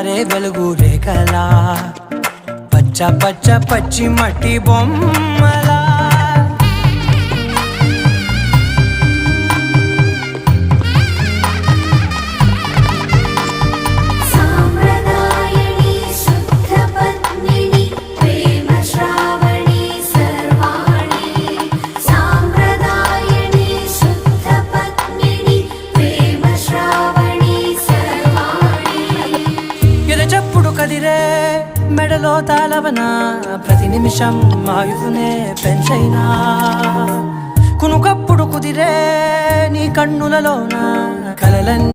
జారే వెలుగు రేఖలా పచ్చ పచ్చ పచ్చి మట్టి బొమ్మలా కదిరే మెడలో తాళవన ప్రతి నిమిషం ఆయుధునే పెంచైనా కునుకప్పుడు కుదిరే నీ కన్నులలోన కలలన్నీ